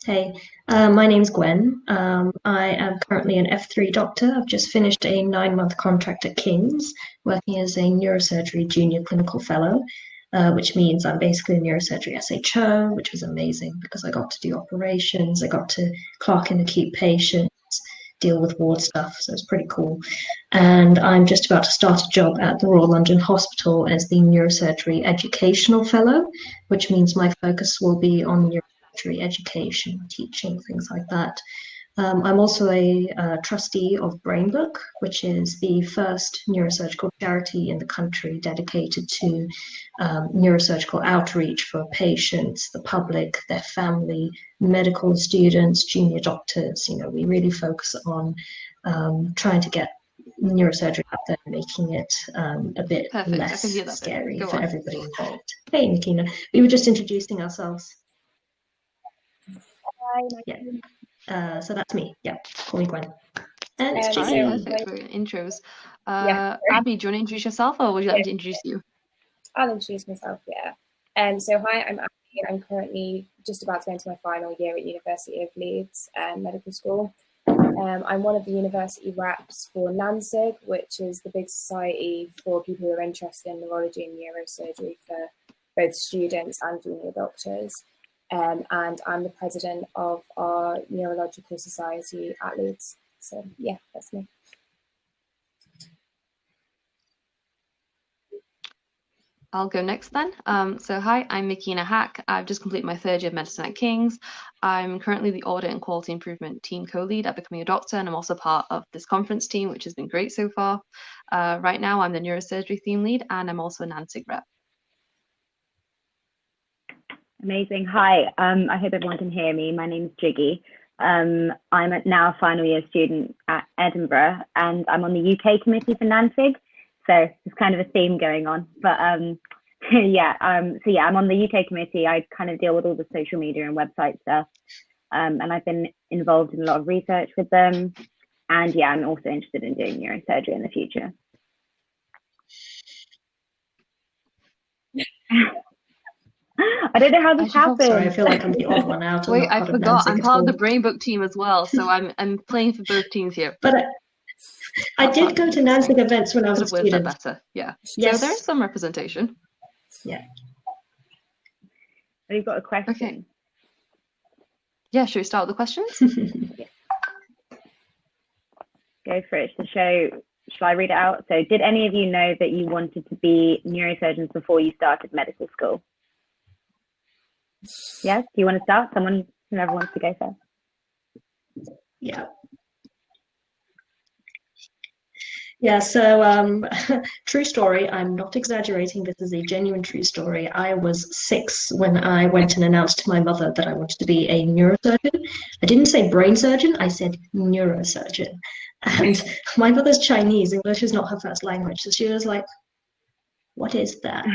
Hey, my name's Gwen. I am currently an F3 doctor. I've just finished a 9-month contract at King's, working as a neurosurgery junior clinical fellow, which means I'm basically a neurosurgery SHO, which was amazing because I got to do operations, I got to clerk in acute patients, deal with ward stuff, so it's pretty cool. And I'm just about to start a job at the Royal London Hospital as the neurosurgery educational fellow, which means my focus will be on education, teaching, things like that. I'm also a trustee of Brainbook, which is the first neurosurgical charity in the country dedicated to neurosurgical outreach for patients, the public, their family, medical students, junior doctors. You know, we really focus on trying to get neurosurgery out there, making it a bit less scary for everybody involved. Hey, Makinah, we were just introducing ourselves. Yeah. So that's me. Yeah. Call me Gwen. And it's Jigi. Perfect for intros. Abbey, do you want to introduce yourself, or would you like me to introduce you? I'll introduce myself, yeah. So hi, I'm Abbey. I'm currently just about to go into my final year at University of Leeds Medical School. I'm one of the university reps for NANSIG, which is the big society for people who are interested in neurology and neurosurgery for both students and junior doctors. And I'm the president of our neurological society at Leeds. So yeah, that's me. I'll go next then. So hi, I'm Makinah Hack. I've just completed my 3rd year of medicine at King's. I'm currently the audit and quality improvement team co-lead at Becoming a Doctor, and I'm also part of this conference team, which has been great so far. Right now, I'm the neurosurgery theme lead, and I'm also a NANSIG rep. Amazing. Hi, I hope everyone can hear me. My name's Jigi. I'm now a final year student at Edinburgh, and I'm on the UK committee for NANSIG. So there's kind of a theme going on. But I'm on the UK committee. I kind of deal with all the social media and website stuff. And I've been involved in a lot of research with them. And yeah, I'm also interested in doing neurosurgery in the future. I don't know how this happened. Sorry, I feel like I'm the odd one out. Wait, I forgot. I'm part of the Brainbook team as well, so I'm playing for both teams here. But I did go to NANSIG events when I was a student. Better, yeah. Yes. So there is some representation. Yeah. Oh, you've got a question. Okay. Yeah, should we start with the questions? Yeah. Go for it. Shall I read it out? So, did any of you know that you wanted to be neurosurgeons before you started medical school? Yes, do you want to start? Whoever wants to go first. Yeah. Yeah, so true story, I'm not exaggerating, this is a genuine true story. I was 6 when I went and announced to my mother that I wanted to be a neurosurgeon. I didn't say brain surgeon, I said neurosurgeon. And my mother's Chinese, English is not her first language, so she was like, what is that?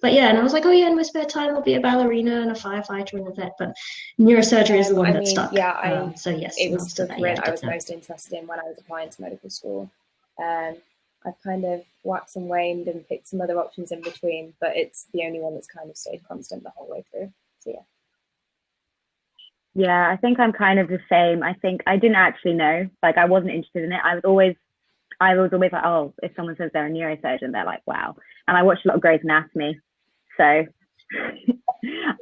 But yeah, and I was like, oh yeah, in my spare time I'll be a ballerina and a firefighter and a vet, but neurosurgery is the one that stuck. Yeah, so yes, it was the career I was most interested in when I was applying to medical school. I've kind of waxed and waned and picked some other options in between, but it's the only one that's kind of stayed constant the whole way through. So yeah. Yeah, I think I'm kind of the same. I think I didn't actually know, like I wasn't interested in it. I was always like, oh, if someone says they're a neurosurgeon, they're like, wow. And I watched a lot of Grey's Anatomy. So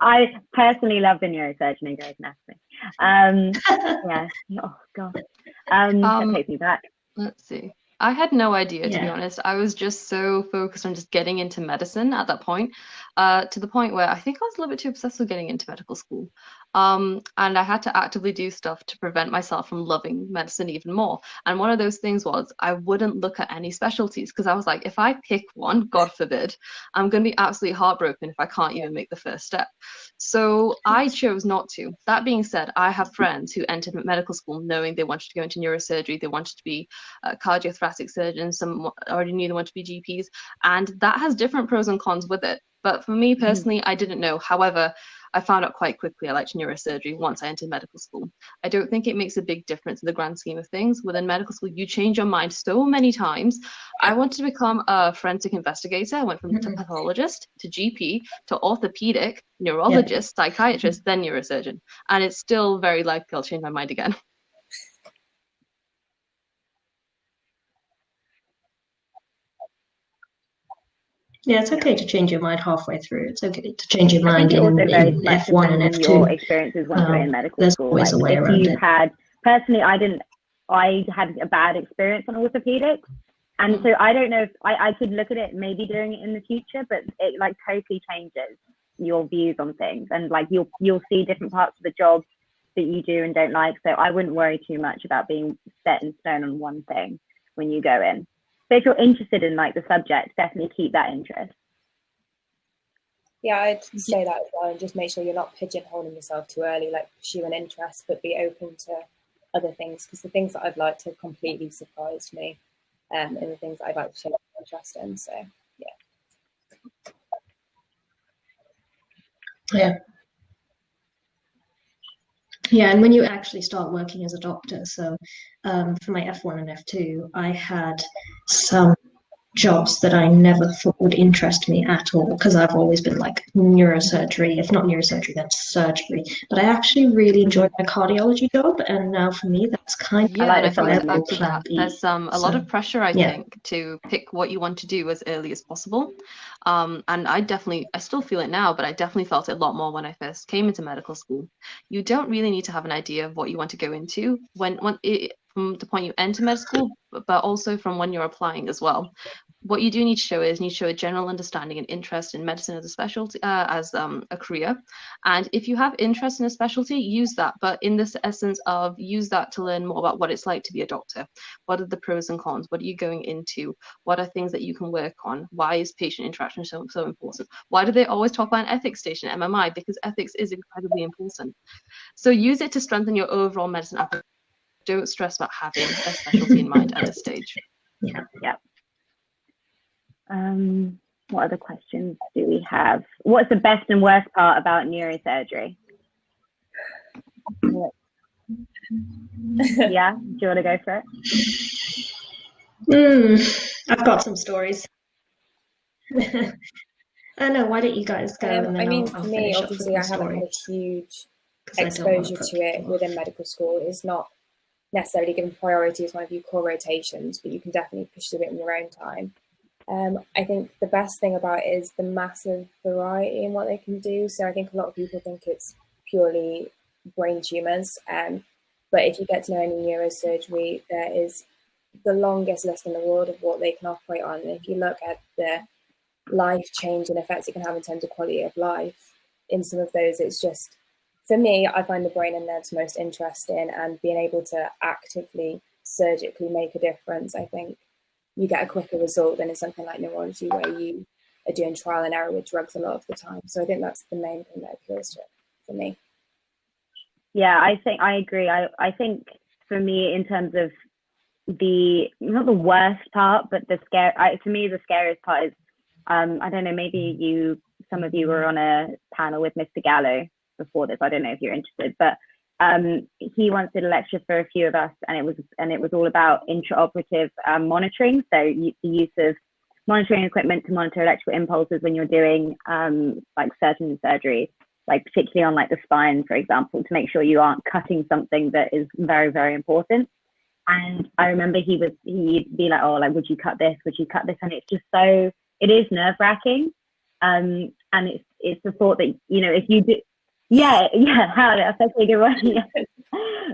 I personally love the neurosurgeon in Grey's Anatomy. Yeah. Oh, God. That takes me back. Let's see. I had no idea, to be honest. I was just so focused on just getting into medicine at that point, to the point where I think I was a little bit too obsessed with getting into medical school. And I had to actively do stuff to prevent myself from loving medicine even more. And one of those things was I wouldn't look at any specialties because I was like, if I pick one, God forbid, I'm going to be absolutely heartbroken if I can't even make the first step. So I chose not to. That being said, I have friends who entered medical school knowing they wanted to go into neurosurgery, they wanted to be cardiothoracic surgeons, some already knew they wanted to be GPs, and that has different pros and cons with it. But for me personally, I didn't know. However, I found out quite quickly I liked neurosurgery once I entered medical school. I don't think it makes a big difference in the grand scheme of things. Within medical school, you change your mind so many times. I wanted to become a forensic investigator. I went from pathologist to GP to orthopedic, neurologist, psychiatrist, then neurosurgeon. And it's still very likely I'll change my mind again. Yeah, it's okay to change your mind halfway through. It's okay to change your mind in F1 and F2. Your experiences once you're in medical school. There's always a way around it. Personally, I had a bad experience on orthopedics. And so I don't know if I could look at it, maybe doing it in the future, but it like totally changes your views on things. And like you'll see different parts of the job that you do and don't like. So I wouldn't worry too much about being set in stone on one thing when you go in. So if you're interested in like the subject, definitely keep that interest. Yeah, I'd say that as well, and just make sure you're not pigeonholing yourself too early, like pursue an interest, but be open to other things, because the things that I'd like to have completely surprised me, and the things that I'd like to show interest in. So Yeah, and when you actually start working as a doctor, so for my F1 and F2, I had some jobs that I never thought would interest me at all, because I've always been like neurosurgery, if not neurosurgery, then surgery. But I actually really enjoyed my cardiology job, and now for me, that's kind of I think back to that. There's a lot of pressure, I think, to pick what you want to do as early as possible. And I still feel it now, but I definitely felt it a lot more when I first came into medical school. You don't really need to have an idea of what you want to go into from the point you enter med school, but also from when you're applying as well. What you do need to show is a general understanding and interest in medicine as a specialty, as a career. And if you have interest in a specialty, use that. But in this essence of use that to learn more about what it's like to be a doctor. What are the pros and cons? What are you going into? What are things that you can work on? Why is patient interaction so important? Why do they always talk about an ethics station at MMI? Because ethics is incredibly important. So use it to strengthen your overall medicine application. Don't stress about having a specialty in mind at this stage. Yeah. What other questions do we have? What's the best and worst part about neurosurgery? Yeah, do you want to go for it? I've got some stories. I know, why don't you guys go? And then I mean, I'll for me, finish obviously, I haven't had a huge exposure to it within medical school. It's not necessarily given priority as one of your core rotations, but you can definitely pursue it in your own time. I think the best thing about it is the massive variety in what they can do. So I think a lot of people think it's purely brain tumours, but if you get to know any neurosurgery, there is the longest list in the world of what they can operate on. And if you look at the life-changing effects it can have in terms of quality of life, in some of those, it's just, for me, I find the brain and nerves most interesting, and being able to actively, surgically make a difference, I think you get a quicker result than in something like neurology, where you are doing trial and error with drugs a lot of the time. So I think that's the main thing that appeals to it for me. Yeah, I agree. I think for me, in terms of not the worst part, but to me, the scariest part is, I don't know, maybe some of you were on a panel with Mr. Gallo before this. I don't know if you're interested, but he once did a lecture for a few of us, and it was all about intraoperative monitoring. So the use of monitoring equipment to monitor electrical impulses when you're doing like certain surgeries, like particularly on like the spine, for example, to make sure you aren't cutting something that is very, very important. And I remember he'd be like, oh, like, would you cut this? Would you cut this? And it's just it is nerve-wracking. And it's the thought that, you know, if you do, that's a good one. Yeah.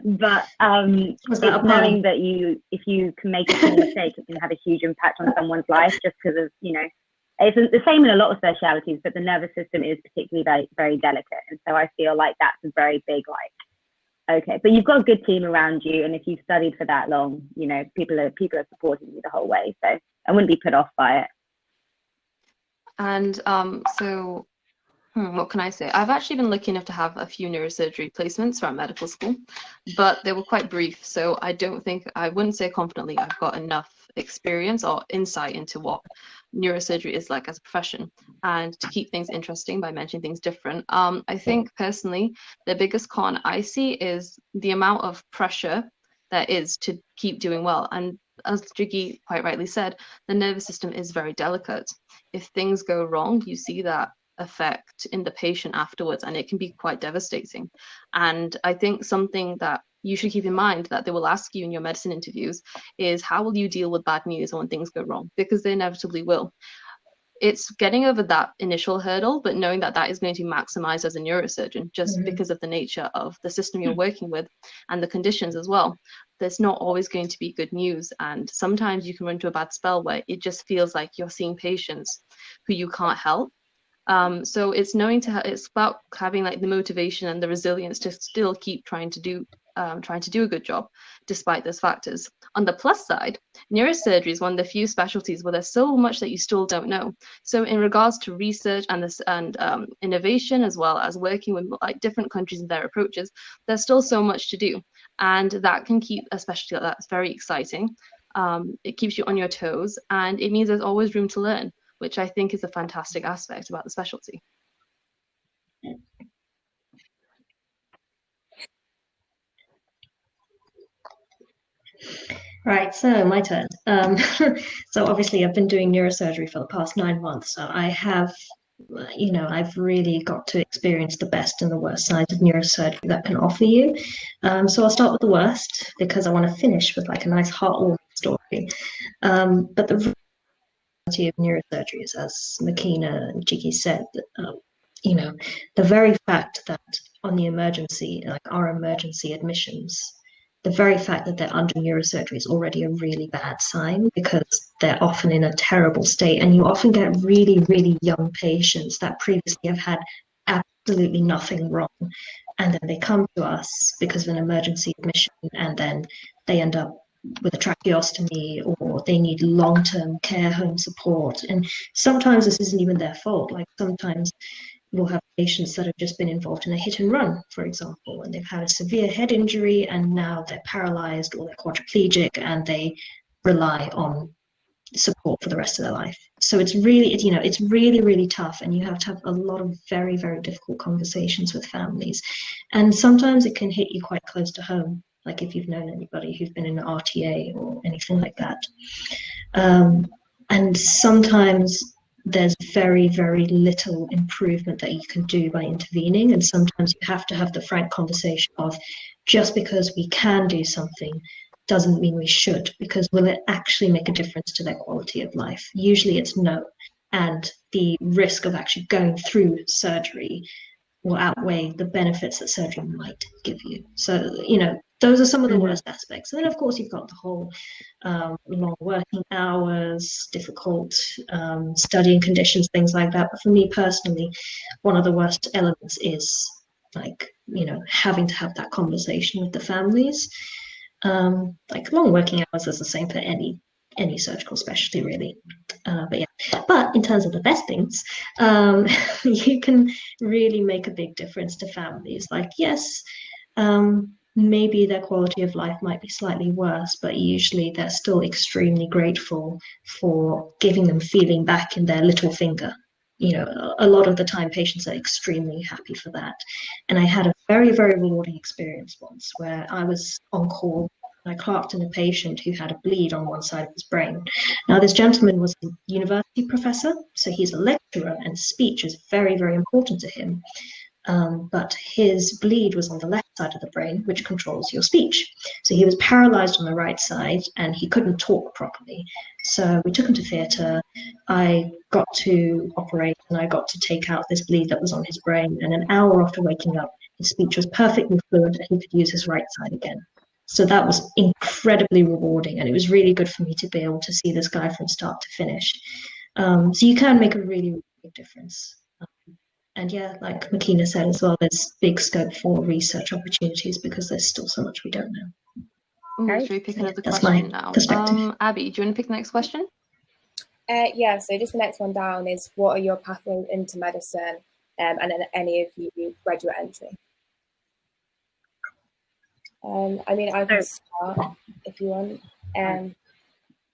But it's knowing that if you can make a small mistake, it can have a huge impact on someone's life, just because of, you know, it's the same in a lot of specialities, but the nervous system is particularly very, very delicate. And so I feel like that's a very big, okay, but you've got a good team around you, and if you've studied for that long, you know, people are supporting you the whole way. So I wouldn't be put off by it. And so What can I say? I've actually been lucky enough to have a few neurosurgery placements throughout medical school, but they were quite brief. So I wouldn't say confidently I've got enough experience or insight into what neurosurgery is like as a profession, and to keep things interesting by mentioning things different. I think personally, the biggest con I see is the amount of pressure there is to keep doing well. And as Jigi quite rightly said, the nervous system is very delicate. If things go wrong, you see that effect in the patient afterwards, and it can be quite devastating. And I think something that you should keep in mind that they will ask you in your medicine interviews is, how will you deal with bad news or when things go wrong? Because they inevitably will. It's getting over that initial hurdle, but knowing that that is going to be maximized as a neurosurgeon just because of the nature of the system you're working with and the conditions as well. There's not always going to be good news, and sometimes you can run into a bad spell where it just feels like you're seeing patients who you can't help. So it's it's about having like the motivation and the resilience to still keep trying to do a good job despite those factors. On the plus side, neurosurgery is one of the few specialties where there's so much that you still don't know. So in regards to research and innovation, as well as working with like different countries and their approaches, there's still so much to do, and that can keep a specialty like that's very exciting. It keeps you on your toes, and it means there's always room to learn, which I think is a fantastic aspect about the specialty. Right, so my turn. So obviously I've been doing neurosurgery for the past 9 months, so I have, I've really got to experience the best and the worst sides of neurosurgery that can offer you. So I'll start with the worst because I want to finish with like a nice heartwarming story. But the reality of neurosurgery is, as Makinah and Jigi said, the very fact that on the emergency, like our emergency admissions, the very fact that they're under neurosurgery is already a really bad sign, because they're often in a terrible state, and you often get really, really young patients that previously have had absolutely nothing wrong, and then they come to us because of an emergency admission, and then they end up with a tracheostomy, or they need long-term care home support. And sometimes this isn't even their fault. Like sometimes we'll have patients that have just been involved in a hit and run, for example, and they've had a severe head injury and now they're paralyzed or they're quadriplegic and they rely on support for the rest of their life. So it's really, it's really, really tough, and you have to have a lot of very, very difficult conversations with families. And sometimes it can hit you quite close to home, like if you've known anybody who's been in an RTA or anything like that. And sometimes there's very, very little improvement that you can do by intervening. And sometimes you have to have the frank conversation of, just because we can do something doesn't mean we should, because will it actually make a difference to their quality of life? Usually it's no. And the risk of actually going through surgery will outweigh the benefits that surgery might give you. So, those are some of the worst aspects. And then, of course, you've got the whole long working hours, difficult studying conditions, things like that. But for me personally, one of the worst elements is having to have that conversation with the families. Like long working hours is the same for any surgical specialty, really. But in terms of the best things, you can really make a big difference to families. Like, yes, maybe their quality of life might be slightly worse, but usually they're still extremely grateful for giving them feeling back in their little finger. A lot of the time patients are extremely happy for that. And I had a very, very rewarding experience once where I was on call. I clerked in a patient who had a bleed on one side of his brain. Now, this gentleman was a university professor, so he's a lecturer, and speech is very, very important to him. But his bleed was on the left side of the brain, which controls your speech. So he was paralyzed on the right side and he couldn't talk properly. So we took him to theatre. I got to operate and I got to take out this bleed that was on his brain. And an hour after waking up, his speech was perfectly fluent and he could use his right side again. So that was incredibly rewarding, and it was really good for me to be able to see this guy from start to finish. So you can make a really, really big difference. And yeah, like Makinah said as well, there's big scope for research opportunities because there's still so much we don't know. Should we pick another question now? Abbey, do you want to pick the next question? Yeah, so just the next one down is, what are your pathways into medicine? and then any of you graduate entry. I mean, I can start if you want.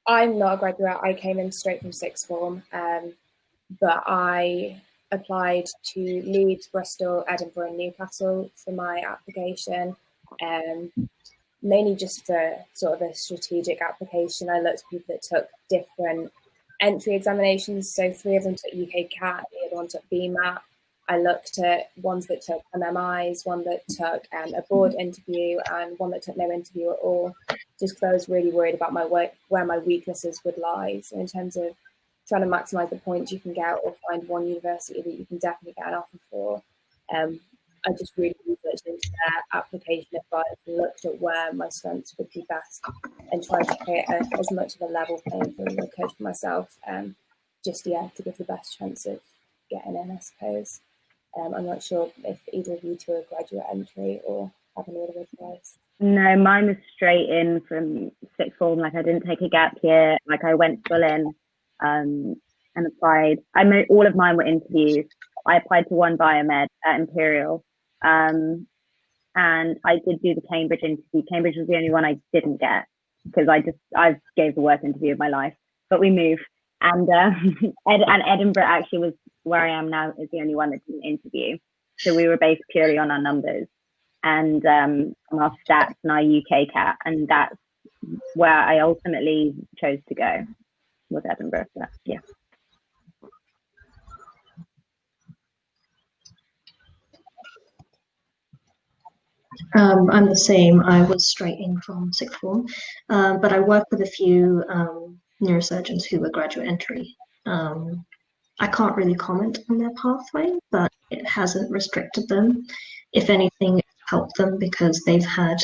I'm not a graduate. I came in straight from sixth form, but I applied to Leeds, Bristol, Edinburgh and Newcastle for my application, mainly just for sort of a strategic application. I looked at people that took different entry examinations, so 3 of them took UK CAT, the other one took BMAT. I looked at ones that took MMIs, one that took a board interview, and one that took no interview at all, just because I was really worried about my work, where my weaknesses would lie. So in terms of trying to maximise the points you can get or find one university that you can definitely get an offer for, I just really researched into their application advice and looked at where my strengths would be best and tried to create as much of a level playing field as I could for myself, just, yeah, to give the best chance of getting in, I suppose. I'm not sure if either of you two are graduate entry or have any other advice. No, mine was straight in from sixth form. Like, I didn't take a gap year. Like, I went full in and applied. I mean, all of mine were interviews. I applied to one biomed at Imperial, and I did do the Cambridge interview. Cambridge was the only one I didn't get because I gave the worst interview of my life. But we moved, and Edinburgh actually was where I am now, is the only one that didn't interview. So we were based purely on our numbers and our stats and our UK CAT, and that's where I ultimately chose to go, was Edinburgh. So, yeah. I'm the same. I was straight in from sixth form, but I work with a few neurosurgeons who were graduate entry. I can't really comment on their pathway, but it hasn't restricted them. If anything, it's helped them because they've had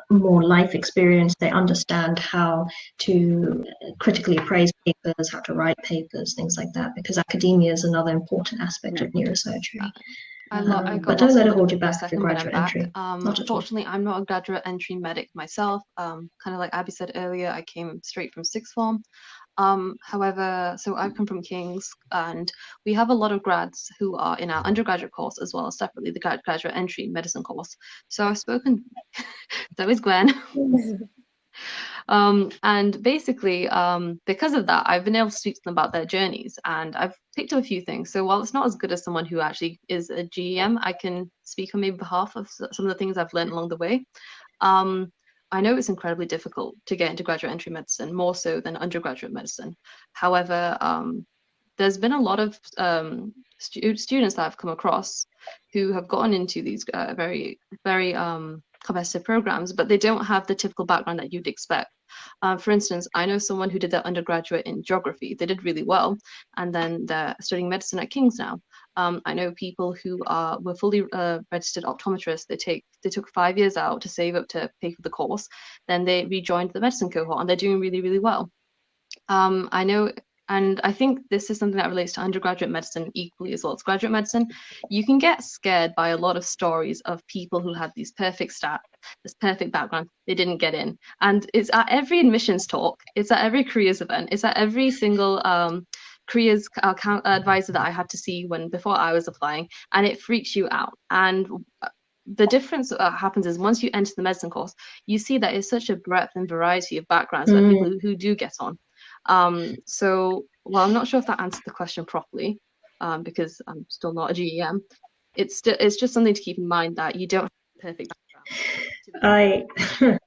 more life experience. They understand how to critically appraise papers, how to write papers, things like that, because academia is another important aspect of neurosurgery. But don't let it hold you back if you're graduate entry. Unfortunately, I'm not a graduate entry medic myself. Kind of like Abby said earlier, I came straight from sixth form. However, so I've come from King's, and we have a lot of grads who are in our undergraduate course as well as separately the graduate entry medicine course. So I've spoken, so is Gwen. And basically, because of that, I've been able to speak to them about their journeys, and I've picked up a few things. So while it's not as good as someone who actually is a GEM, I can speak on maybe behalf of some of the things I've learned along the way. I know it's incredibly difficult to get into graduate entry medicine, more so than undergraduate medicine. However, there's been a lot of students that I've come across who have gotten into these very, very competitive programs, but they don't have the typical background that you'd expect. For instance, I know someone who did their undergraduate in geography. They did really well, and then they're studying medicine at King's now. I know people who were fully registered optometrists. They took 5 years out to save up to pay for the course. Then they rejoined the medicine cohort, and they're doing really, really well. I know, and I think this is something that relates to undergraduate medicine equally as well as graduate medicine. You can get scared by a lot of stories of people who had these perfect stats, this perfect background, they didn't get in. And it's at every admissions talk, it's at every careers event, it's at every single careers advisor that I had to see before I was applying, and it freaks you out. And the difference happens is once you enter the medicine course, you see that it's such a breadth and variety of backgrounds that people who do get on. So, well, I'm not sure if that answered the question properly, because I'm still not a GEM. It's just something to keep in mind that you don't have a perfect background.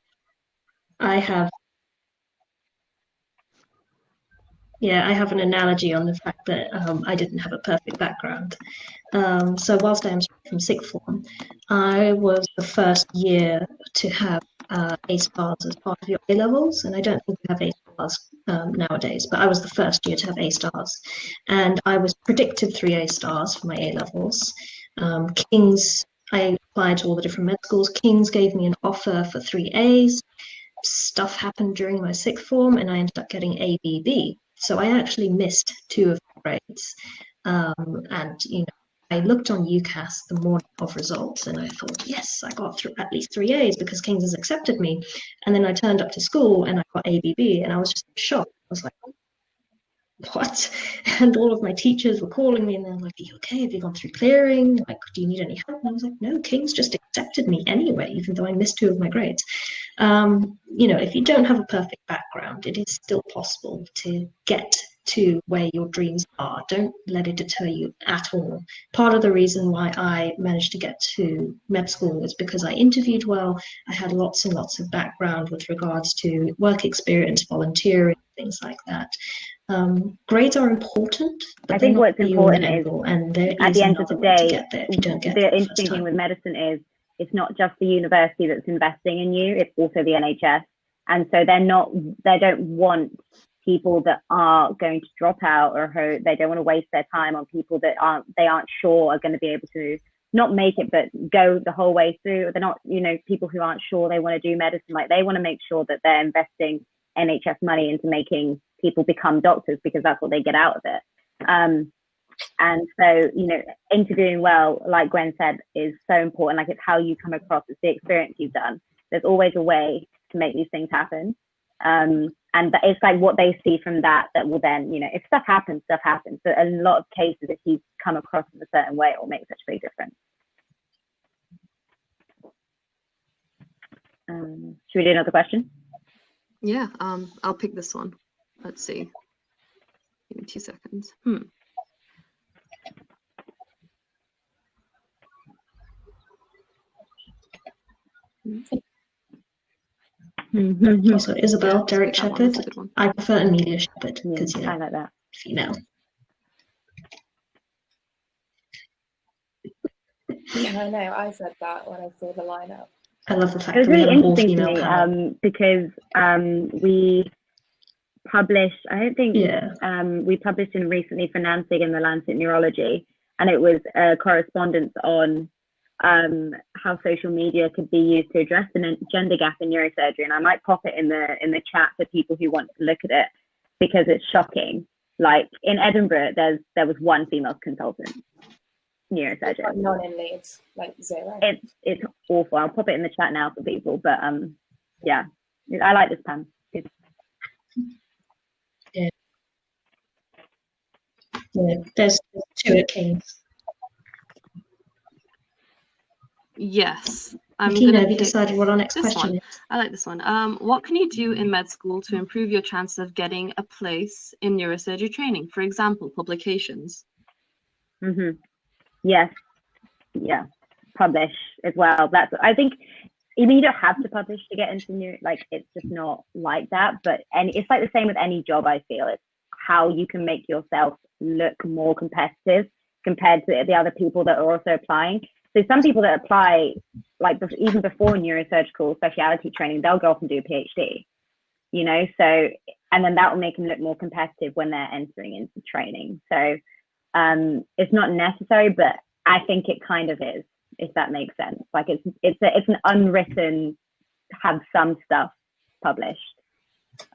I have an analogy on the fact that I didn't have a perfect background. So whilst I am from sixth form, I was the first year to have A stars as part of your A levels, and I don't think we have A stars nowadays, but I was the first year to have A stars, and I was predicted 3 A stars for my A levels. King's, I applied to all the different med schools. King's gave me an offer for 3 A's. Stuff happened during my sixth form, and I ended up getting ABB. So I actually missed 2 of the grades, and I looked on UCAS the morning of results, and I thought, yes, I got through at least 3 A's because King's has accepted me. And then I turned up to school and I got ABB, and I was just shocked. I was like, what? And all of my teachers were calling me and they're like, are you okay? Have you gone through clearing? Like, do you need any help? And I was like, no, King's just accepted me anyway, even though I missed 2 of my grades. If you don't have a perfect background, it is still possible to get to where your dreams are. Don't let it deter you at all. Part of the reason why I managed to get to med school was because I interviewed well. I had lots and lots of background with regards to work experience, volunteering, things like that. Grades are important, but I think what's important is, and there at is the end of the day, to get there if you don't get the there interesting thing with medicine is it's not just the university that's investing in you, it's also the NHS. And so they don't want people that are going to drop out, or they don't want to waste their time on people that they aren't sure are going to be able to not make it, but go the whole way through. They're not, people who aren't sure they want to do medicine. Like, they want to make sure that they're investing NHS money into making people become doctors, because that's what they get out of it. And so, interviewing well, like Gwen said, is so important. Like, it's how you come across, it's the experience you've done. There's always a way to make these things happen. And it's like what they see from that will then, if stuff happens. So in a lot of cases, if you come across in a certain way, it will make such a big difference. Should we do another question? Yeah, I'll pick this one. Let's see. Give me 2 seconds. Also, Isabel, Derek Shepherd. I prefer Amelia Shepherd because I like that. Female. Yeah, I know. I said that when I saw the lineup. I love the fact it was that we really have an interesting to all-female panel. because we published, I don't think, we published in recently for NANSIG in the Lancet Neurology, and it was a correspondence on how social media could be used to address the gender gap in neurosurgery. And I might pop it in the chat for people who want to look at it, because it's shocking. Like, in Edinburgh, there was 1 female consultant neurosurgeon. Like, none in Leeds, like 0. It's awful. I'll pop it in the chat now for people. But yeah, I like this panel. Yeah, there's 2 at King's. Yes. Makinah, have you decided what our next question is? I like this one. What can you do in med school to improve your chances of getting a place in neurosurgery training? For example, publications. Yes. Yeah. Publish as well. I think, you don't have to publish to get into it's just not like that. But it's like the same with any job, I feel. It's how you can make yourself look more competitive compared to the other people that are also applying. So some people that apply, like even before neurosurgical speciality training, they'll go off and do a PhD, so, and then that will make them look more competitive when they're entering into training. So it's not necessary, but I think it kind of is, if that makes sense. Like, it's an unwritten, have some stuff published,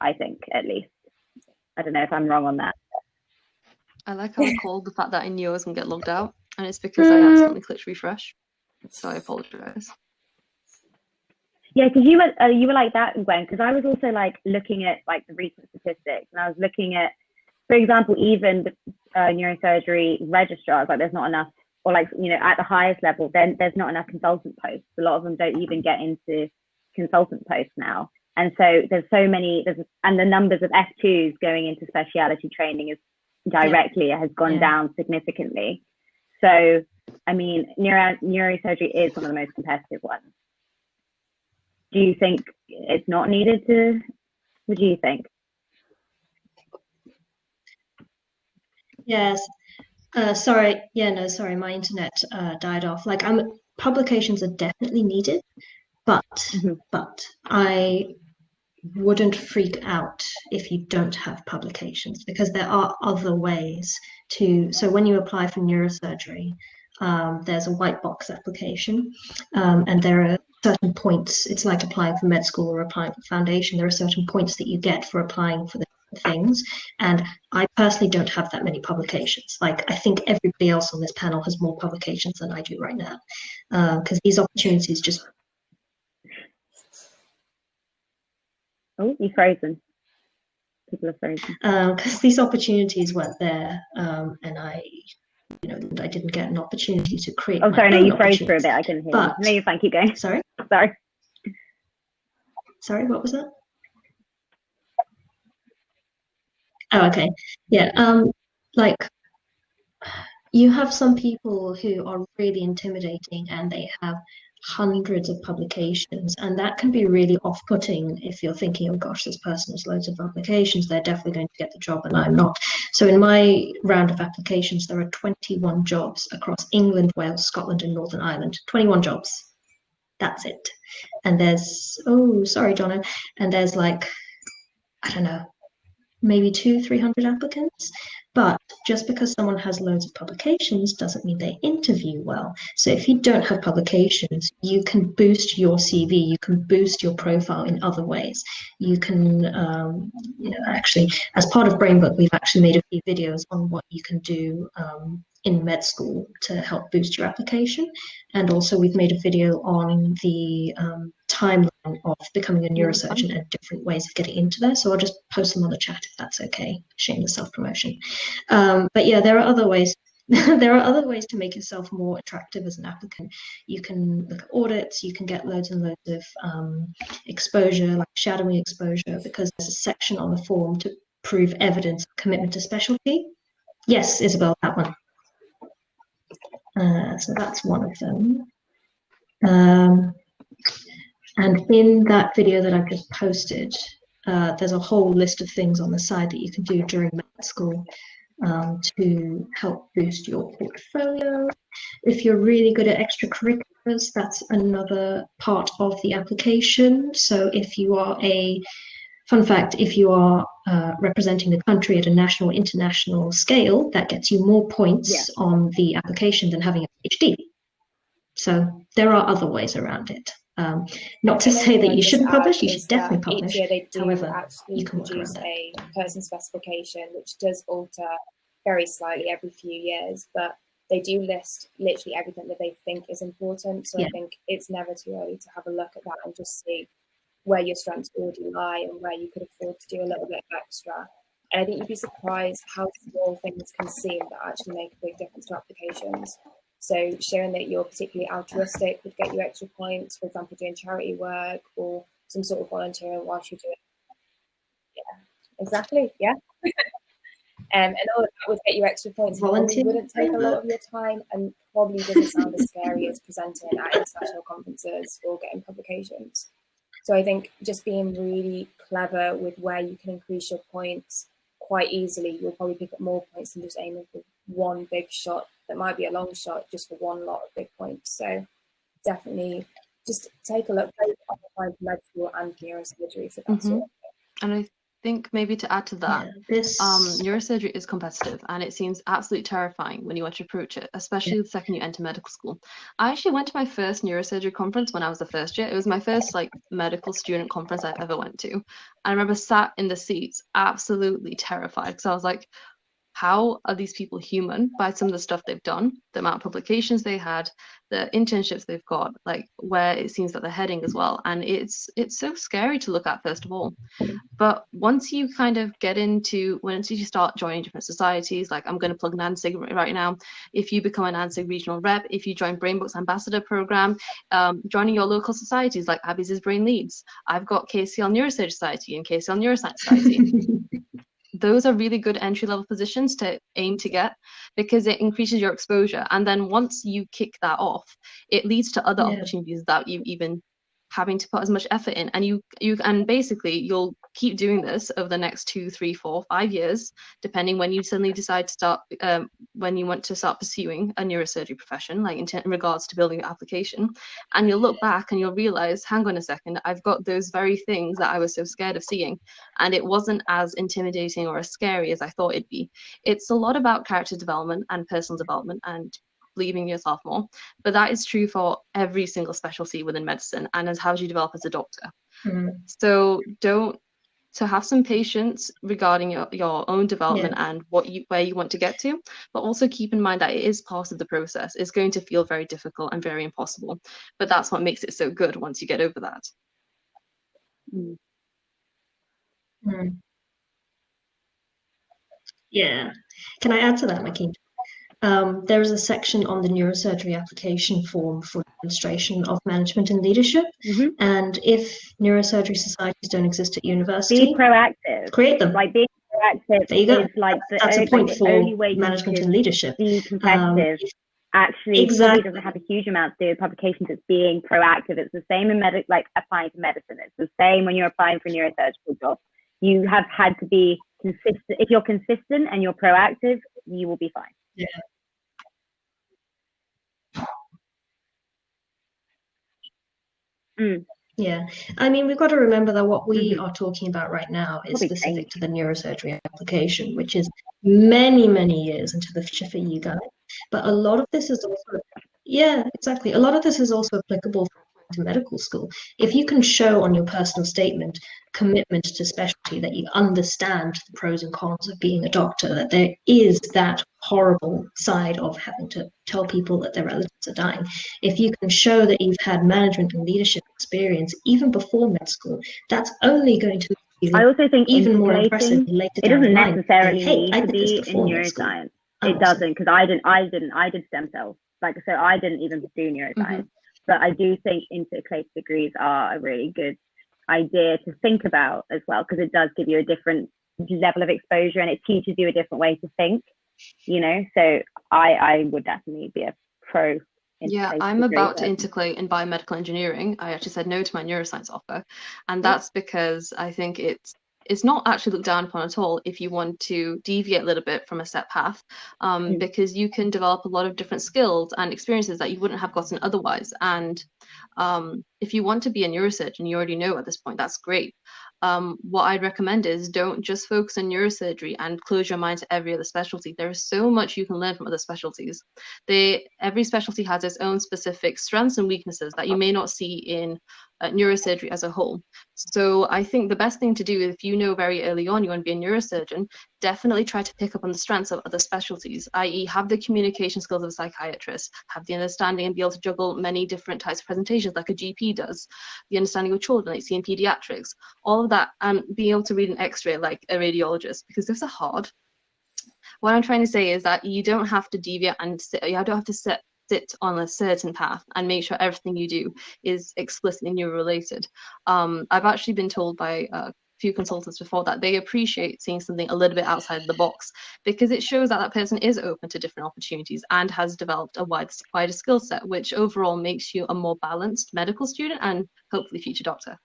I think, at least. I don't know if I'm wrong on that. I like how I called the fact that I knew I was going to get logged out, and it's because I accidentally clicked refresh. So I apologize. Yeah, because you were like that, Gwen, because I was also like looking at like the recent statistics, and I was looking at, for example, even the neurosurgery registrars, like there's not enough, or like, at the highest level, then there's not enough consultant posts. A lot of them don't even get into consultant posts now. And so there's so many, and the numbers of F2s going into speciality training has gone down significantly. So, I mean, neurosurgery is one of the most competitive ones. Do you think it's not needed to? What do you think? Yes. Sorry. Yeah, no, sorry. My internet died off. Like, publications are definitely needed, but I wouldn't freak out if you don't have publications, because there are other ways to. So when you apply for neurosurgery, there's a white box application, and there are certain points. It's like applying for med school or applying for foundation. There are certain points that you get for applying for the things, and I personally don't have that many publications. Like, I think everybody else on this panel has more publications than I do right now, because these opportunities just. Oh, you're frozen. people are frozen. Because these opportunities weren't there, and I didn't get an opportunity to create. Oh, sorry, no, you froze for a bit. I couldn't hear you. No, you're fine. Keep going. Sorry? Sorry, what was that? Oh, okay. Yeah, like, you have some people who are really intimidating and they have hundreds of publications, and that can be really off-putting if you're thinking, oh gosh, this person has loads of publications, they're definitely going to get the job and I'm not. So in my round of applications, there are 21 jobs across England, Wales, Scotland, and Northern Ireland. 21 jobs. That's it. And there's, oh, sorry, Donna, and there's like, I don't know, maybe 200-300 applicants. But just because someone has loads of publications doesn't mean they interview well. So if you don't have publications, you can boost your CV, you can boost your profile in other ways. You can, actually, as part of Brainbook, we've actually made a few videos on what you can do in med school to help boost your application. And also we've made a video on the timeline of becoming a neurosurgeon and different ways of getting into there. So I'll just post them on the chat if that's okay. Shameless self-promotion. But yeah, there are other ways. There are other ways to make yourself more attractive as an applicant. You can look at audits, you can get loads and loads of exposure, like shadowing exposure, because there's a section on the form to prove evidence of commitment to specialty. Yes, Isabel, that one. So that's one of them. And in that video that I've just posted, there's a whole list of things on the side that you can do during med school to help boost your portfolio. If you're really good at extracurriculars, that's another part of the application. So if you are fun fact, if you are representing the country at a national or international scale, that gets you more points on the application than having a PhD. So there are other ways around it. Not to say that you shouldn't publish, you should definitely publish. Each year they do However, actually produce a person specification, which does alter very slightly every few years, but they do list literally everything that they think is important. So I think it's never too early to have a look at that and just see where your strengths already lie and where you could afford to do a little bit extra. And I think you'd be surprised how small things can seem that actually make a big difference to applications. So showing that you're particularly altruistic would get you extra points, for example, doing charity work or some sort of volunteering whilst you're doing it. Yeah, exactly, yeah. And all of that would get you extra points. Volunteering wouldn't take a lot of your time and probably doesn't sound as scary as presenting at international conferences or getting publications. So I think just being really clever with where you can increase your points quite easily, you'll probably pick up more points than just aiming for one big shot that might be a long shot just for one lot of big points. So definitely just take a look both med school and neurosurgery for that sort of thing. And I think maybe to add to that, neurosurgery is competitive and it seems absolutely terrifying when you want to approach it, especially the second you enter medical school. I actually went to my first neurosurgery conference when I was a first year. It was my first medical student conference I ever went to. I remember sat in the seats absolutely terrified because I was like, how are these people human by some of the stuff they've done, the amount of publications they had, the internships they've got, like where it seems that they're heading as well. And it's so scary to look at, first of all. But once you kind of once you start joining different societies, like I'm going to plug NANSIG right now. If you become a NANSIG regional rep, if you join Brainbook's ambassador program, joining your local societies like Abbey's is Brain Leeds. I've got KCL Neurosurgery Society and KCL Neuroscience Society. Those are really good entry-level positions to aim to get because it increases your exposure. And then once you kick that off, it leads to other opportunities without you even having to put as much effort in. And and basically you'll keep doing this over the next 2, 3, 4, 5 years, depending when you suddenly decide to start, when you want to start pursuing a neurosurgery profession, like in regards to building your application. And you'll look back and you'll realize, hang on a second, I've got those very things that I was so scared of seeing. And it wasn't as intimidating or as scary as I thought it'd be. It's a lot about character development and personal development and believing in yourself more, but that is true for every single specialty within medicine and as how you develop as a doctor. So have some patience regarding your own development and where you want to get to, but also keep in mind that it is part of the process. It's going to feel very difficult and very impossible, but that's what makes it so good once you get over that. Yeah. Can I add to that, Makinah? There is a section on the neurosurgery application form for demonstration of management and leadership. And if neurosurgery societies don't exist at university, be proactive. Create them. Like being proactive there you go. is like That's a point for only way management you and leadership. be competitive. Actually, probably doesn't have a huge amount to do with publications. It's being proactive. It's the same in like applying to medicine. It's the same when you're applying for a neurosurgical job. You have had to be consistent. If you're consistent and you're proactive, you will be fine. Yeah. Yeah, I mean, we've got to remember that what we are talking about right now is specific to the neurosurgery application, which is many, many years into the future for you guys. But a lot of this is also, yeah, exactly. A lot of this is also applicable to medical school. If you can show on your personal statement commitment to specialty, that you understand the pros and cons of being a doctor, that there is that horrible side of having to tell people that their relatives are dying. If you can show that you've had management and leadership experience even before med school, that's only going to be I also think even more impressive later it down doesn't the line. necessarily Hey, need I to did this be in before med school. neuroscience. It doesn't, because I did stem cells. Like, so I didn't even do neuroscience. But I do think intercalated degrees are a really good idea to think about as well, because it does give you a different level of exposure and it teaches you a different way to think, you know. So I would definitely be a pro. Yeah, I'm about to intercalate in biomedical engineering. I actually said no to my neuroscience offer, and that's because I think it's not actually looked down upon at all if you want to deviate a little bit from a set path, because you can develop a lot of different skills and experiences that you wouldn't have gotten otherwise. And if you want to be a neurosurgeon, you already know at this point, that's great. What I'd recommend is don't just focus on neurosurgery and close your mind to every other specialty. There is so much you can learn from other specialties. Every specialty has its own specific strengths and weaknesses that you may not see in neurosurgery as a whole. So I think the best thing to do, if you know very early on you want to be a neurosurgeon, definitely try to pick up on the strengths of other specialties, i.e. have the communication skills of a psychiatrist, have the understanding and be able to juggle many different types of presentations like a GP does, the understanding of children like see in pediatrics, all of that, and being able to read an x-ray like a radiologist, because those are hard. What I'm trying to say is that you don't have to deviate and you don't have to sit on a certain path and make sure everything you do is explicitly neuro related. I've actually been told by a few consultants before that they appreciate seeing something a little bit outside the box, because it shows that that person is open to different opportunities and has developed a wider skill set, which overall makes you a more balanced medical student and hopefully future doctor.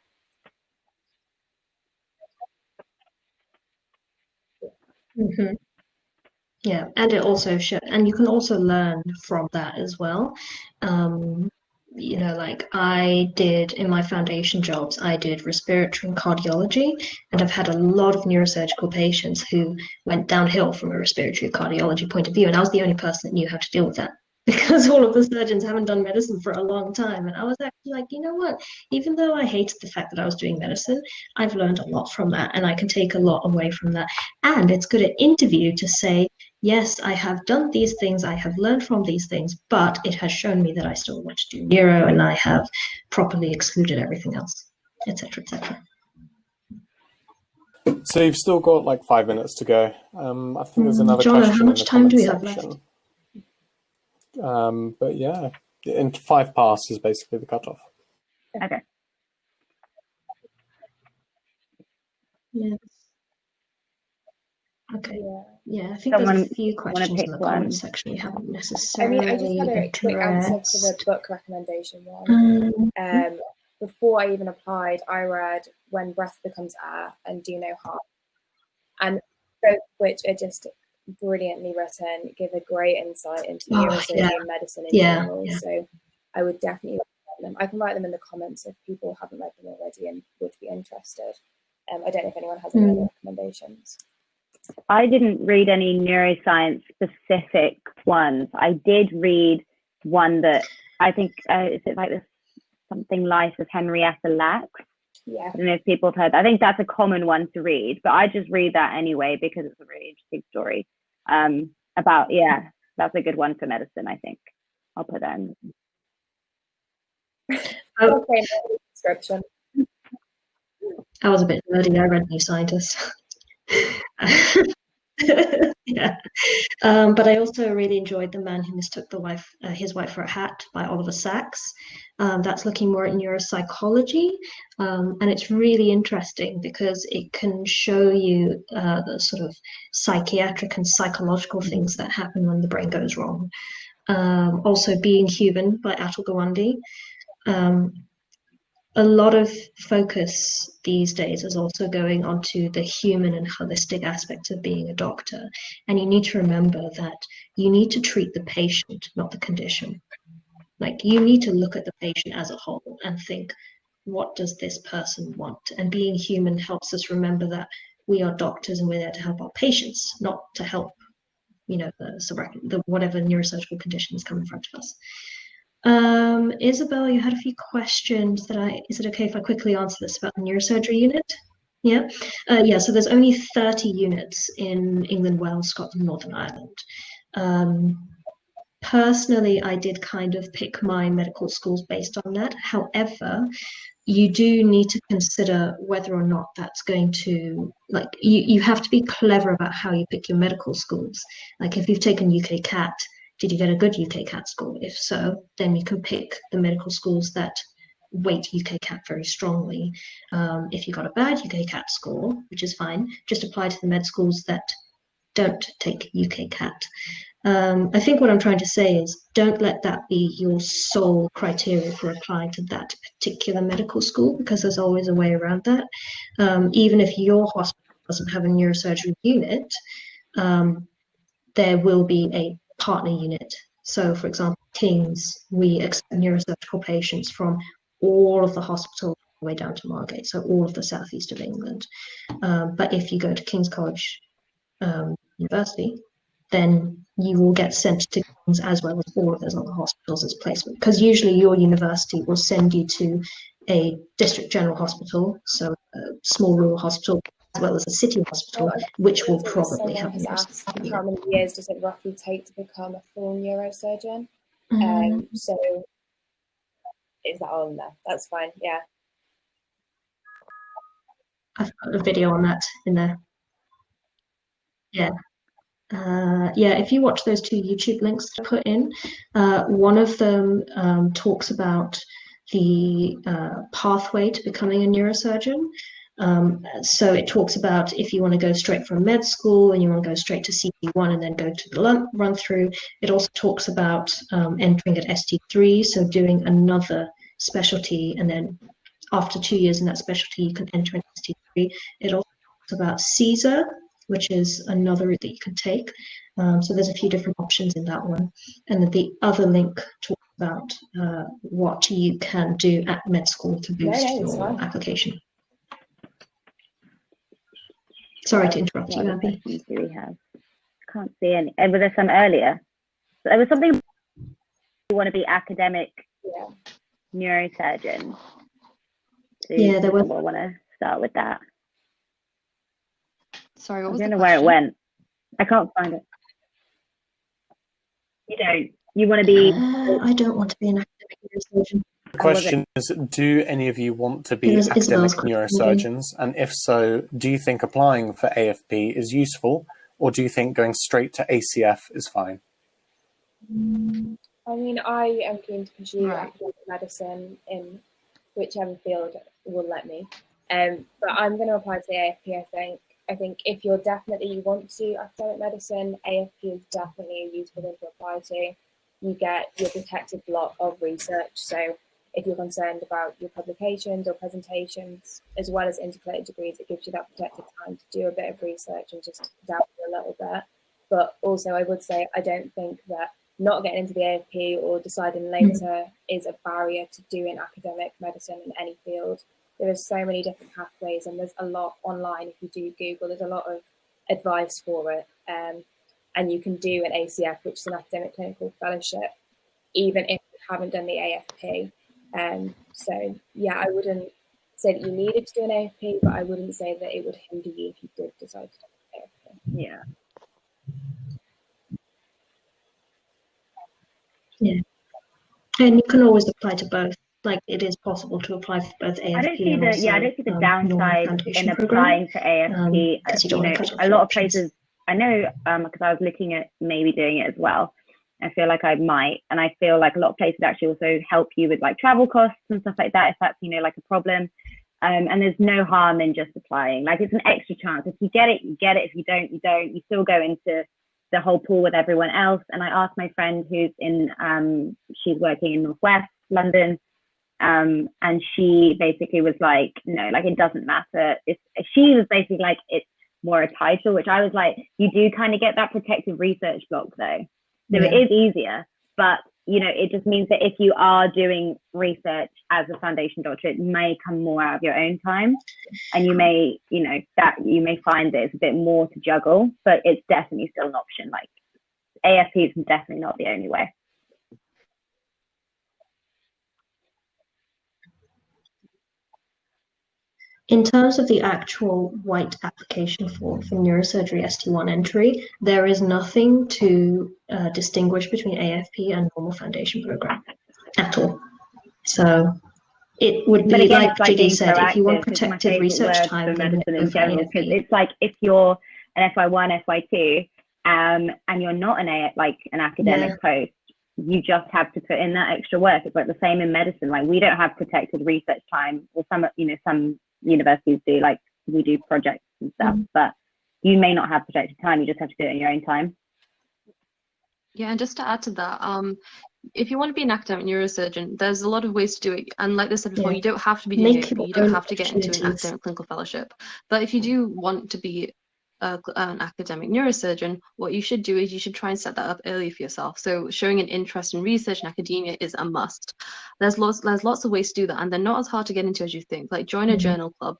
Yeah, and it also and you can also learn from that as well. You know, like I did in my foundation jobs, I did respiratory and cardiology, and I've had a lot of neurosurgical patients who went downhill from a respiratory cardiology point of view, and I was the only person that knew how to deal with that, because all of the surgeons haven't done medicine for a long time. And I was actually like, you know what, even though I hated the fact that I was doing medicine, I've learned a lot from that and I can take a lot away from that. And it's good at interview to say, yes, I have done these things, I have learned from these things, but it has shown me that I still want to do neuro and I have properly excluded everything else, etc., etc. So you've still got like 5 minutes to go. I think there's another John, question how much in the time do we comments have section. left? But yeah, in 5 past is basically the cutoff. Okay. Yes. Okay. Yeah, I think there's a few questions in the comments section you haven't necessarily I just had a quick answer for the book recommendation one. Before I even applied, I read When Breath Becomes Air and Do No Harm, and both which are just brilliantly written, give a great insight into neurosurgery and medicine in general. So I would definitely recommend them. I can write them in the comments if people haven't read them already and would be interested. I don't know if anyone has any other recommendations. I didn't read any neuroscience specific ones. I did read one that I think is it like this something Life of Henrietta Lacks. Yeah. I don't know if people have heard that. I think that's a common one to read, but I just read that anyway because it's a really interesting story. About that's a good one for medicine. I think I'll put that in. Okay, description. I was a bit nerdy. I read New Scientist. Yeah. But I also really enjoyed The Man Who Mistook his wife for a hat by Oliver Sacks. That's looking more at neuropsychology, and it's really interesting because it can show you the sort of psychiatric and psychological things that happen when the brain goes wrong. Also, Being Human by Atul Gawande. A lot of focus these days is also going onto the human and holistic aspects of being a doctor. And you need to remember that you need to treat the patient, not the condition. Like, you need to look at the patient as a whole and think, what does this person want? And being human helps us remember that we are doctors and we're there to help our patients, not to help, the whatever neurosurgical condition is coming in front of us. Isabel, you had a few questions is it okay if I quickly answer this about the neurosurgery unit? Yeah. So there's only 30 units in England, Wales, Scotland, Northern Ireland. Personally, I did kind of pick my medical schools based on that. However, you do need to consider whether or not that's going to, like, you have to be clever about how you pick your medical schools. Like, if you've taken UK CAT, did you get a good UK CAT score? If so, then you can pick the medical schools that weight UK CAT very strongly. If you got a bad UK CAT score, which is fine, just apply to the med schools that don't take UK CAT. I think what I'm trying to say is, don't let that be your sole criteria for applying to that particular medical school, because there's always a way around that. Even if your hospital doesn't have a neurosurgery unit, there will be a partner unit. So, for example, King's, we accept neurosurgical patients from all of the hospitals all the way down to Margate, so all of the southeast of England. But if you go to King's College University, then you will get sent to King's as well as all of those other hospitals as placement, because usually your university will send you to a district general hospital, so a small rural hospital, as well as a city hospital, which will probably have a neurosurgeon. How many years does it roughly take to become a full neurosurgeon? So is that all in there? That's fine, yeah. I've got a video on that in there. Yeah. If you watch those two YouTube links I put in, one of them talks about the pathway to becoming a neurosurgeon. So it talks about if you want to go straight from med school and you want to go straight to CT1 and then go to the run through. It also talks about entering at ST3, so doing another specialty, and then after 2 years in that specialty you can enter in ST3. It also talks about CSER, which is another route that you can take. So there's a few different options in that one. And then the other link talks about what you can do at med school to boost your application. Sorry to interrupt you, Abbey. Do we have? Can't see any. And was there some earlier? So there was something you want to be academic neurosurgeon. So yeah, there was. I want to start with that. Sorry, what was I don't the know question? where it went. I can't find it. You don't. You want to be. I don't want to be an academic neurosurgeon. The question is, do any of you want to be academic neurosurgeons? And if so, do you think applying for AFP is useful, or do you think going straight to ACF is fine? I mean, I am keen to pursue academic medicine in whichever field will let me. But I'm going to apply to the AFP, I think. I think if you want to do academic medicine, AFP is definitely a useful thing to apply to. You get your protected block of research. So if you're concerned about your publications or presentations, as well as integrated degrees, it gives you that protected time to do a bit of research and just dabble a little bit. But also, I would say, I don't think that not getting into the AFP or deciding later is a barrier to doing academic medicine in any field. There are so many different pathways, and there's a lot online. If you do Google, there's a lot of advice for it. And you can do an ACF, which is an academic clinical fellowship, even if you haven't done the AFP. So yeah, I wouldn't say that you needed to do an AFP, but I wouldn't say that it would hinder you if you did decide to do an AFP. Yeah. Yeah. And you can always apply to both. Like, it is possible to apply for both AFP. I don't see the downside in applying to AFP. You know, a lot of places I know because I was looking at maybe doing it as well. I feel like I might, and I feel like a lot of places actually also help you with like travel costs and stuff like that if that's, you know, like a problem. And there's no harm in just applying. Like, it's an extra chance. If you get it, you get it. If you don't, you don't. You still go into the whole pool with everyone else. And I asked my friend who's in, she's working in Northwest London, and she basically was like, no, like, it doesn't matter. She was basically like, it's more a title, which I was like, you do kind of get that protective research block though. So it is easier, but you know, it just means that if you are doing research as a foundation doctor, it may come more out of your own time, and you may, you know, that you may find that it's a bit more to juggle, but it's definitely still an option. Like, AFP is definitely not the only way. In terms of the actual white application form for neurosurgery ST1 entry, there is nothing to distinguish between AFP and normal foundation program at all. So it would be like Jigi said, if you want protected research time, then in general, because it's like if you're an FY1, FY2, and you're not an academic post, you just have to put in that extra work. It's like the same in medicine. Like, we don't have protected research time, or some universities do, like we do projects and stuff, but you may not have protected time. You just have to do it in your own time. Yeah, and just to add to that, if you want to be an academic neurosurgeon, there's a lot of ways to do it. And like I said before, you don't have to be doing AFP, you don't have to get into an academic clinical fellowship. But if you do want to be an academic neurosurgeon, what you should do is you should try and set that up early for yourself. So showing an interest in research and academia is a must. There's lots of ways to do that, and they're not as hard to get into as you think. Like, join a journal club,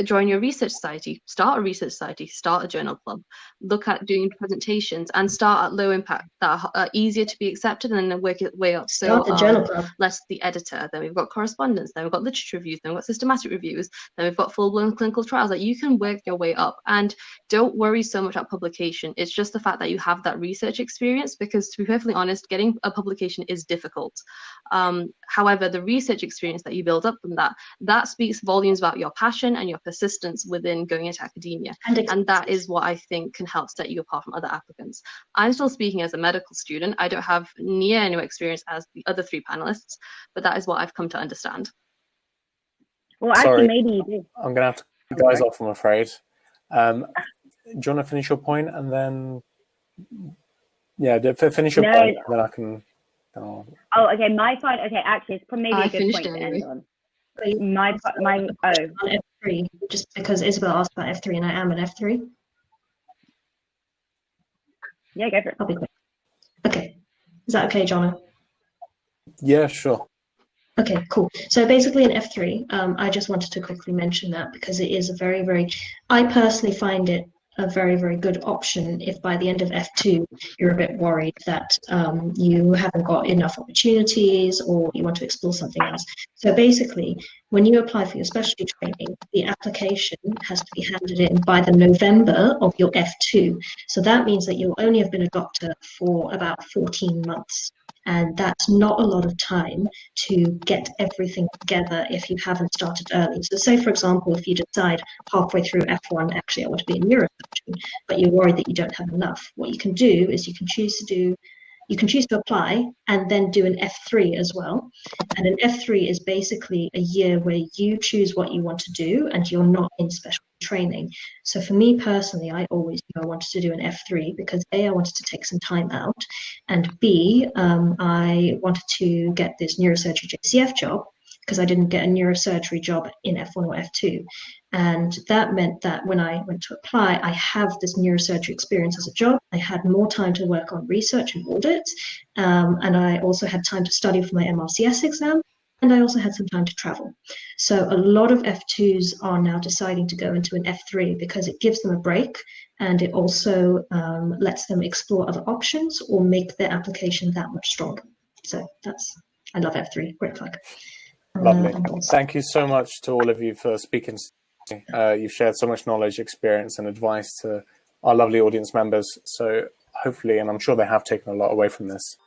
join your research society, start a research society, start a journal club, look at doing presentations, and start at low impact that are easier to be accepted, and then work it way up. So less the editor, then we've got correspondence, then we've got literature reviews, then we've got systematic reviews, then we've got full-blown clinical trials. Like, you can work your way up, and don't worry so much about publication. It's just the fact that you have that research experience, because to be perfectly honest, getting a publication is difficult. However, the research experience that you build up from that speaks volumes about your passion and your persistence within going into academia, and that is what I think can help set you apart from other applicants. I'm still speaking as a medical student. I don't have near any experience as the other three panelists, but that is what I've come to understand. Well, actually, maybe you do. I'm gonna have to cut you guys off, I'm afraid. Do you want to finish your point, and then finish your point, and then I can. Oh, okay. My point. Okay, actually, it's maybe a good point to end on. My F3, just because Isabel asked about F3 and I am an F3. Yeah, go for it. I'll be quick. Okay, is that okay, Jono? Yeah, sure. Okay, cool. So basically in F3, I just wanted to quickly mention that because it is a very, I personally find it a very, very good option if by the end of F2 you're a bit worried that you haven't got enough opportunities or you want to explore something else. So basically, when you apply for your specialty training, the application has to be handed in by the November of your F2. So that means that you'll only have been a doctor for about 14 months. And that's not a lot of time to get everything together if you haven't started early. So say, for example, if you decide halfway through F1, actually, I want to be a neurosurgeon, but you're worried that you don't have enough. What you can do is you can choose to apply and then do an F3 as well. And an F3 is basically a year where you choose what you want to do and you're not in special training. So for me personally, I always knew I wanted to do an F3 because A, I wanted to take some time out, and B, I wanted to get this neurosurgery JCF job because I didn't get a neurosurgery job in F1 or F2. And that meant that when I went to apply, I have this neurosurgery experience as a job. I had more time to work on research and audits. And I also had time to study for my MRCS exam. And I also had some time to travel. So a lot of F2s are now deciding to go into an F3 because it gives them a break, and it also lets them explore other options or make their application that much stronger. So I love F3, great plug. Lovely. Thank you so much to all of you for speaking. You've shared so much knowledge, experience, and advice to our lovely audience members. So hopefully, and I'm sure they have taken a lot away from this.